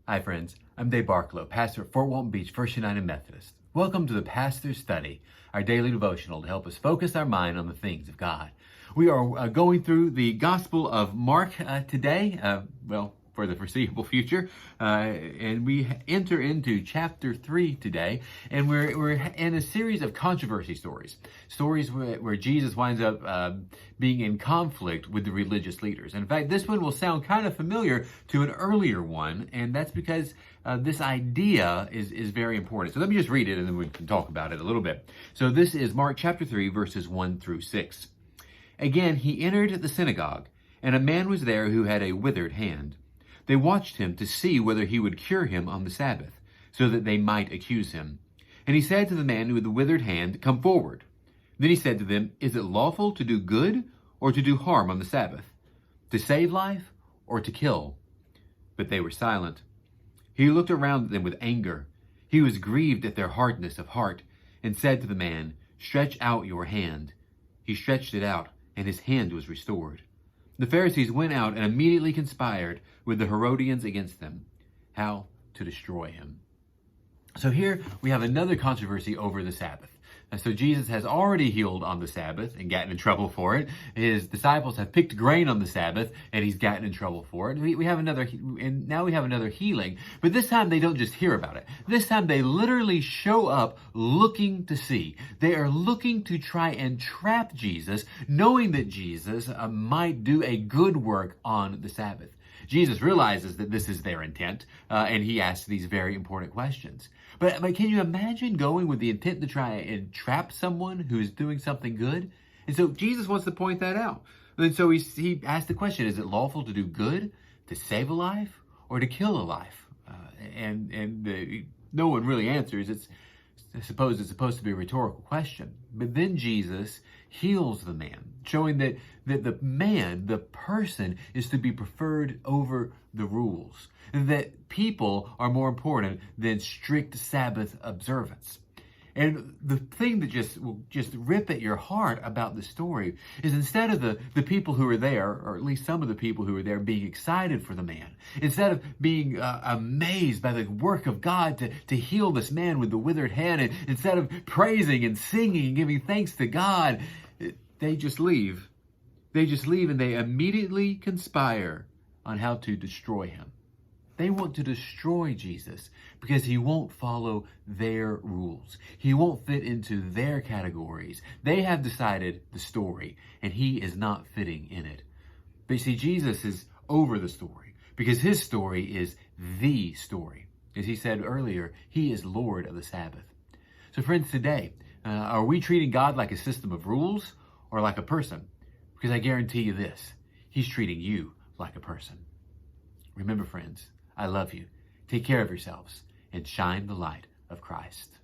Hi friends, I'm Dave Barklow, pastor at Fort Walton Beach First United Methodist. Welcome to the Pastor's Study, our daily devotional to help us focus our mind on the things of God. We are going through the Gospel of Mark today, for the foreseeable future, and we enter into chapter 3 today, and we're in a series of controversy stories where Jesus winds up being in conflict with the religious leaders. And in fact, this one will sound kind of familiar to an earlier one, and that's because this idea is very important. So let me just read it, and then we can talk about it a little bit. So this is Mark chapter 3, verses 1 through 6. Again, he entered the synagogue, and a man was there who had a withered hand. They watched him to see whether he would cure him on the Sabbath, so that they might accuse him. And he said to the man with the withered hand, "Come forward." Then he said to them, "Is it lawful to do good or to do harm on the Sabbath? To save life or to kill?" But they were silent. He looked around at them with anger. He was grieved at their hardness of heart, and said to the man, "Stretch out your hand." He stretched it out, and his hand was restored. The Pharisees went out and immediately conspired with the Herodians against them, how to destroy him. So here we have another controversy over the Sabbath. And so Jesus has already healed on the Sabbath and gotten in trouble for it. His disciples have picked grain on the Sabbath and he's gotten in trouble for it. We have another healing. But this time they don't just hear about it. This time they literally show up looking to see. They are looking to try and trap Jesus, knowing that Jesus might do a good work on the Sabbath. Jesus realizes that this is their intent, and he asks these very important questions. But can you imagine going with the intent to try and trap someone who is doing something good? And so Jesus wants to point that out. And so he asked the question, is it lawful to do good, to save a life, or to kill a life? No one really answers. I suppose it's supposed to be a rhetorical question. But then Jesus heals the man, showing that the man, the person, is to be preferred over the rules. That people are more important than strict Sabbath observance. And the thing that will rip at your heart about the story is instead of the people who are there, or at least some of the people who are there, being excited for the man, instead of being amazed by the work of God to heal this man with the withered hand, and instead of praising and singing and giving thanks to God, they just leave. They just leave and they immediately conspire on how to destroy him. They want to destroy Jesus because he won't follow their rules. He won't fit into their categories. They have decided the story, and he is not fitting in it. But you see, Jesus is over the story because his story is the story. As he said earlier, he is Lord of the Sabbath. So friends, today, are we treating God like a system of rules or like a person? Because I guarantee you this, he's treating you like a person. Remember, friends, I love you. Take care of yourselves and shine the light of Christ.